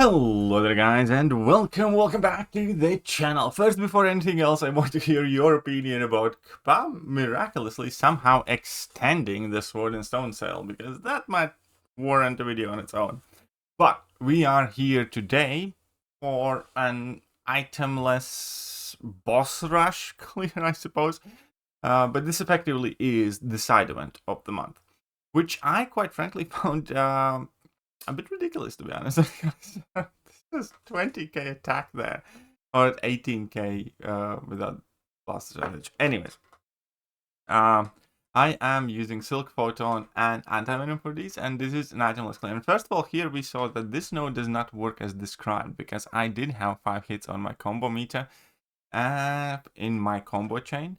Hello there guys, and welcome back to the channel. First, before anything else, I want to hear your opinion about Kpa miraculously somehow extending the Sword and Stone sale, because that might warrant a video on its own. But we are here today for an itemless boss rush clear, I suppose. But this effectively is the side event of the month, which I quite frankly found a bit ridiculous, to be honest. There's 20k attack there, or 18k without blast damage. Anyways, I am using Silk Photon and Anti-Venom for these, and this is an itemless claim. And first of all, here we saw that this node does not work as described, because I did have 5 hits on my combo meter in my combo chain,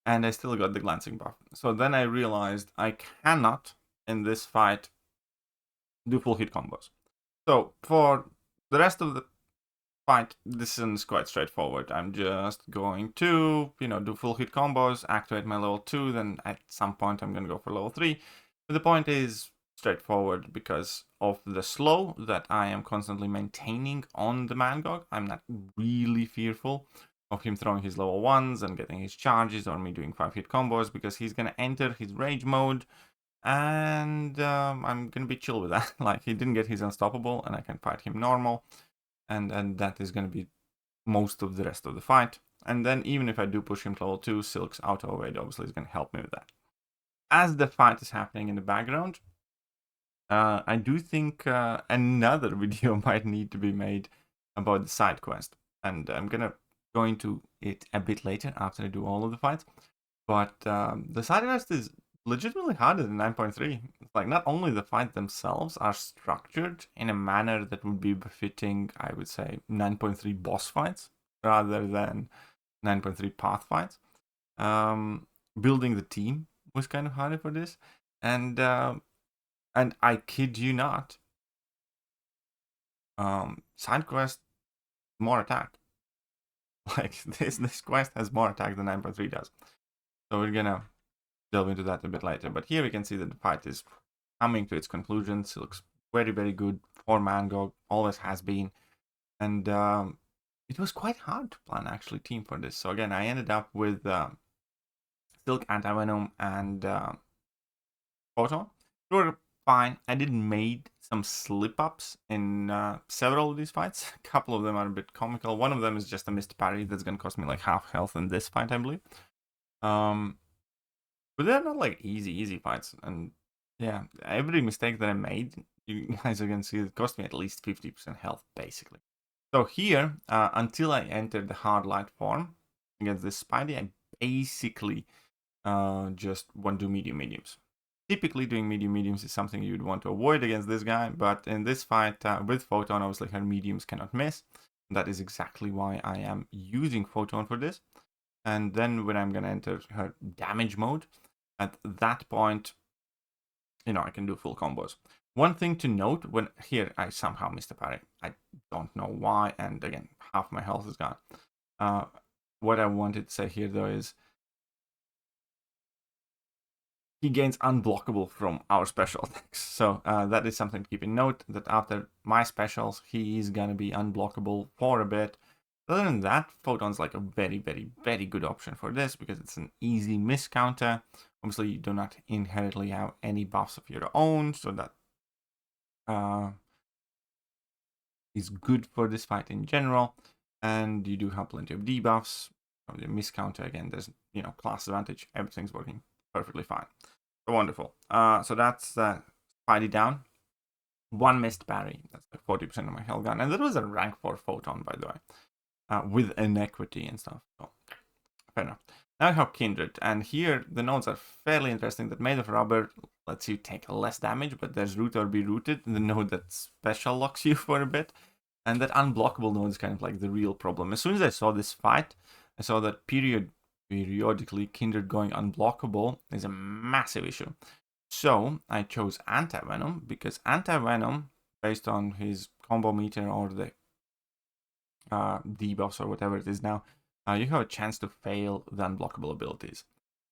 and I still got the glancing buff. So then I realized I cannot, in this fight, do full hit combos. So for the rest of the fight, this is quite straightforward. I'm just going to, do full hit combos, activate my level 2, then at some point I'm going to go for level 3. But the point is straightforward because of the slow that I am constantly maintaining on the MCOC. I'm not really fearful of him throwing his level 1s and getting his charges, or me doing 5 hit combos, because he's going to enter his rage mode. And I'm gonna be chill with that. Like, he didn't get his unstoppable, and I can fight him normal, and that is gonna be most of the rest of the fight. And then even if I do push him to level 2, Silk's auto evade obviously is gonna help me with that. As the fight is happening in the background, I do think another video might need to be made about the side quest, and I'm gonna go into it a bit later after I do all of the fights. But the side quest is legitimately harder than 9.3. It's like, not only the fights themselves are structured in a manner that would be befitting, I would say, 9.3 boss fights rather than 9.3 path fights. Building the team was kind of harder for this, and I kid you not, side quest more attack. Like, this quest has more attack than 9.3 does. So we're gonna delve into that a bit later, but here we can see that the fight is coming to its conclusion. It looks very, very good for MCOC, always has been, and it was quite hard to plan actually team for this. So again, I ended up with Silk, Anti-Venom, and Photon. They were fine. I did made some slip-ups in several of these fights. A couple of them are a bit comical. One of them is just a missed parry that's going to cost me like half health in this fight, I believe. But they're not like easy fights, and yeah, every mistake that I made, you guys are gonna see, it cost me at least 50% health, basically. So here, until I entered the hard light form against this Spidey, I basically just want to do mediums. Typically, doing mediums is something you'd want to avoid against this guy, but in this fight with Photon, obviously her mediums cannot miss. That is exactly why I am using Photon for this. And then when I'm gonna enter her damage mode, at that point, I can do full combos. One thing to note, when here I somehow missed a parry. I don't know why, and again, half my health is gone. What I wanted to say here, though, is he gains unblockable from our special attacks. So that is something to keep in note, that after my specials, he is gonna be unblockable for a bit. Other than that, Photon's like a very, very, very good option for this, because it's an easy miss counter. Obviously, you do not inherently have any buffs of your own, so that is good for this fight in general. And you do have plenty of debuffs. The miss counter, again, there's class advantage. Everything's working perfectly fine. So wonderful. So that's Spidey down. One missed parry. That's like 40% of my health gone. And that was a rank 4 Photon, by the way, with inequity and stuff. So fair enough. Now I have Kindred, and here the nodes are fairly interesting. That Made of Rubber lets you take less damage, but there's Root or Be Rooted, the node that special locks you for a bit. And that unblockable node is kind of like the real problem. As soon as I saw this fight, I saw that periodically Kindred going unblockable is a massive issue. So I chose Anti-Venom, because Anti-Venom, based on his combo meter or the debuffs or whatever it is now, you have a chance to fail the unblockable abilities.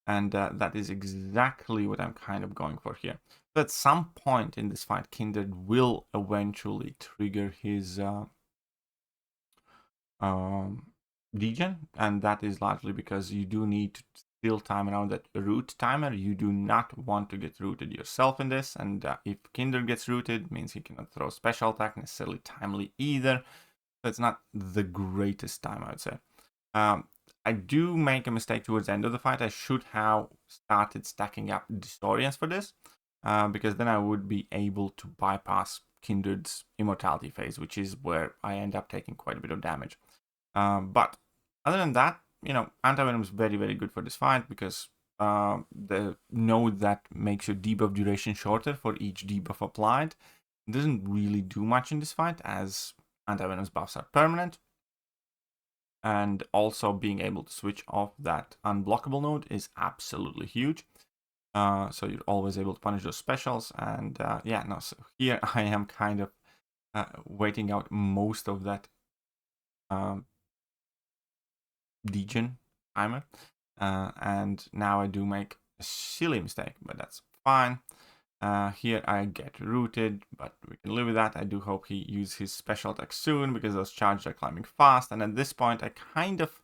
And that is exactly what I'm kind of going for here. So at some point in this fight, Kindred will eventually trigger his degen, and that is largely because you do need to still time around that root timer. You do not want to get rooted yourself in this, and if Kindred gets rooted, means he cannot throw special attack necessarily timely either. So it's not the greatest time, I would say. I do make a mistake towards the end of the fight. I should have started stacking up Disorients for this, because then I would be able to bypass Kindred's immortality phase, which is where I end up taking quite a bit of damage. But other than that, you know, Anti-Venom is very, very good for this fight because the node that makes your debuff duration shorter for each debuff applied doesn't really do much in this fight, as Anti-Venom's buffs are permanent. And also being able to switch off that unblockable node is absolutely huge. So you're always able to punish those specials. And yeah, no, so here I am kind of waiting out most of that degen timer. And now I do make a silly mistake, but that's fine. Here I get rooted, but we can live with that. I do hope he uses his special attack soon because those charges are climbing fast. And at this point, I kind of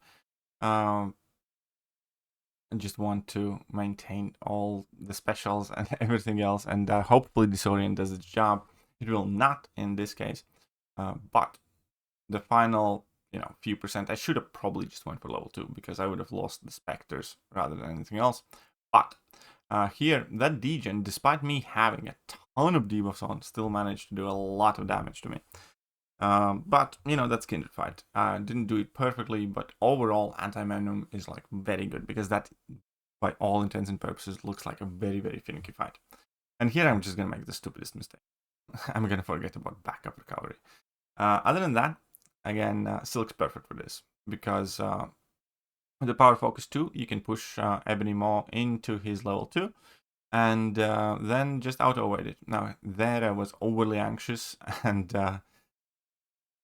just want to maintain all the specials and everything else. And hopefully Disorient does its job. It will not in this case. But the final, you know, few percent, I should have probably just went for level 2 because I would have lost the Spectres rather than anything else. But here, that degen, despite me having a ton of debuffs on, still managed to do a lot of damage to me. But, you know, that's Kindred fight. Didn't do it perfectly, but overall, Anti-Venom is, like, very good because that, by all intents and purposes, looks like a very, very finicky fight. And here I'm just going to make the stupidest mistake. I'm going to forget about backup recovery. Other than that, again, Silk's perfect for this because with the Power Focus 2, you can push Ebony Maw into his level 2 and then just auto-avoid it. Now, there I was overly anxious and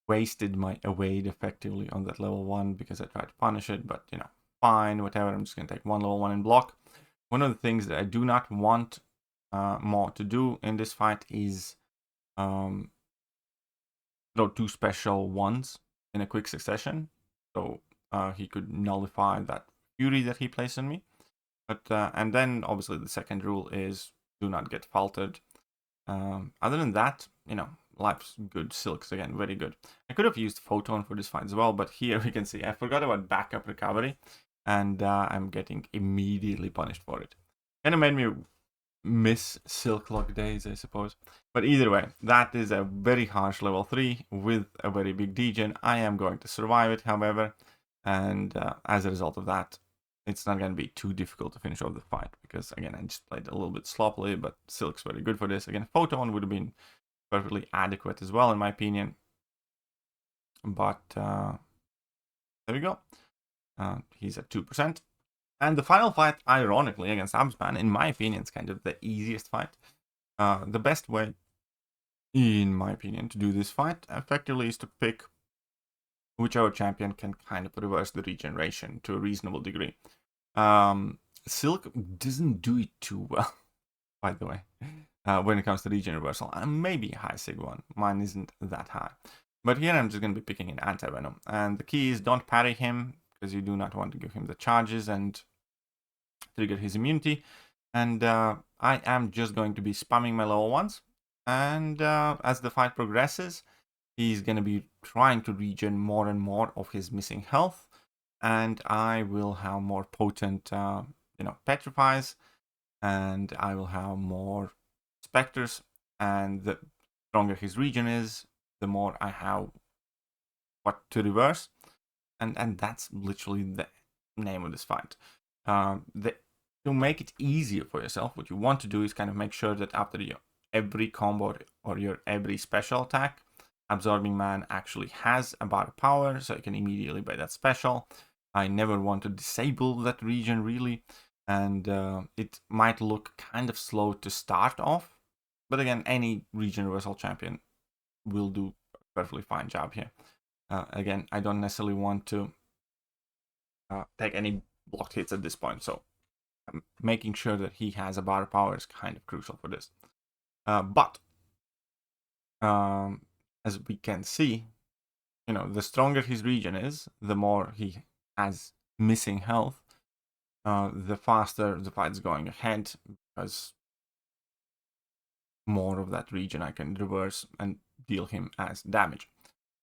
wasted my evade effectively on that level 1 because I tried to punish it, but, you know, fine, whatever. I'm just going to take one level 1 in block. One of the things that I do not want Maw to do in this fight is throw 2 special 1s in a quick succession. So he could nullify that fury that he placed on me. But and then obviously the second rule is do not get faltered. Other than that, you know, life's good. Silk's again very good. I could have used Photon for this fight as well, but here we can see I forgot about backup recovery, and I'm getting immediately punished for it. Kind of made me miss Silk Lock days, I suppose. But either way, that is a very harsh level 3 with a very big degen. I am going to survive it, however, and as a result of that, it's not going to be too difficult to finish off the fight because, again, I just played a little bit sloppily, but Silk's very good for this. Again, Photon would have been perfectly adequate as well, in my opinion. But there we go. He's at 2%. And the final fight, ironically, against Absman, in my opinion, is kind of the easiest fight. The best way, in my opinion, to do this fight effectively is to pick whichever champion can kind of reverse the regeneration to a reasonable degree. Silk doesn't do it too well, by the way, when it comes to regen reversal. Maybe a high sig one. Mine isn't that high. But here I'm just going to be picking an Anti-Venom. And the key is don't parry him, because you do not want to give him the charges and trigger his immunity. And I am just going to be spamming my level 1s. And as the fight progresses, he's going to be trying to regen more and more of his missing health. And I will have more potent, petrifies. And I will have more specters. And the stronger his regen is, the more I have what to reverse. And that's literally the name of this fight. To make it easier for yourself, what you want to do is kind of make sure that after your every combo or your every special attack, Absorbing Man actually has a bar of power, so you can immediately buy that special. I never want to disable that region really, and it might look kind of slow to start off, but again, any region reversal champion will do a perfectly fine job here. Again, I don't necessarily want to take any blocked hits at this point, so making sure that he has a bar of power is kind of crucial for this. But as we can see, you know, the stronger his region is, the more he has missing health, the faster the fight's going ahead, because more of that region I can reverse and deal him as damage.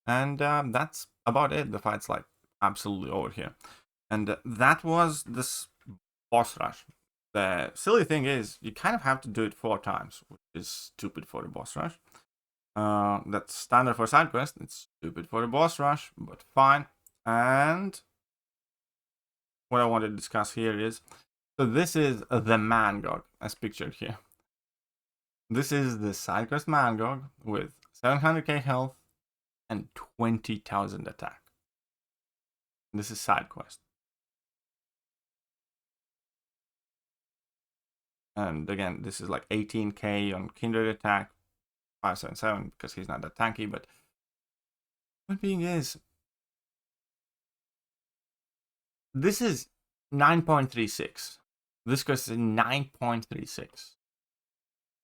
And that's about it. The fight's like absolutely over here. And that was this boss rush. The silly thing is, you kind of have to do it 4 times, which is stupid for a boss rush. That's standard for side quest. It's stupid for a boss rush, but fine. And what I want to discuss here is, so this is the MCOC as pictured here. This is the side quest MCOC with 700k health and 20,000 attack. This is side quest. And again, this is like 18k on Kindred attack, 577 because he's not that tanky. But point being is, this is 9.36. This goes to 9.36.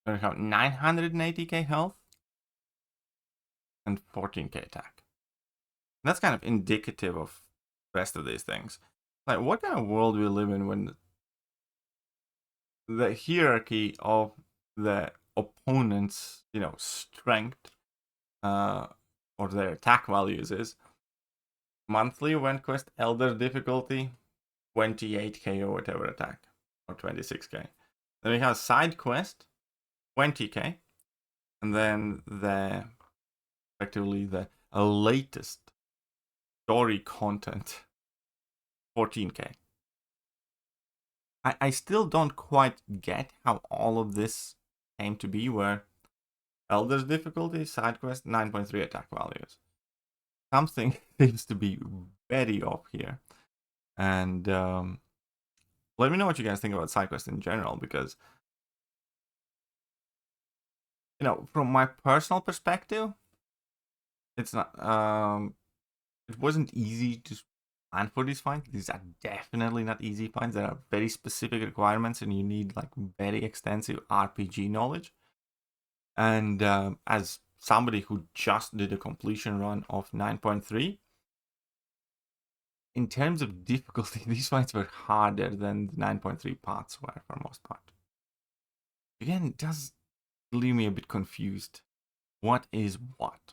We have 980k health and 14k attack. That's kind of indicative of the rest of these things. Like, what kind of world we live in when the hierarchy of the opponent's, you know, strength or their attack values is monthly event quest, elder difficulty, 28k or whatever attack, or 26k. Then we have side quest, 20k, and then the effectively the latest story content, 14k. I still don't quite get how all of this came to be, where Elder's difficulty, side quest, 9.3 attack values. Something seems to be very off here. And let me know what you guys think about side quest in general, because, you know, from my personal perspective, it's not it wasn't easy to plan for these fights. These are definitely not easy fights. There are very specific requirements, and you need like very extensive RPG knowledge. And as somebody who just did a completion run of 9.3, in terms of difficulty, these fights were harder than the 9.3 parts were for most part. Again, it does leave me a bit confused. What is what?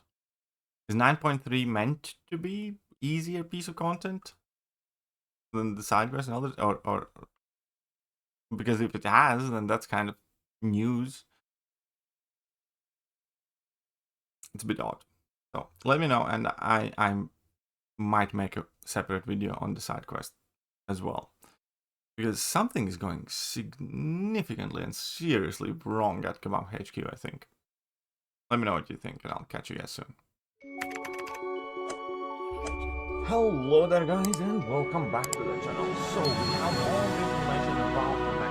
Is 9.3 meant to be easier piece of content than the side quests and others, or because if it has, then that's kind of news. It's a bit odd. So let me know, and I might make a separate video on the side quest as well, because something is going significantly and seriously wrong at Kebab HQ, I think. Let me know what you think, and I'll catch you guys soon. Hello there guys, and welcome back to the channel. So we have all the information about the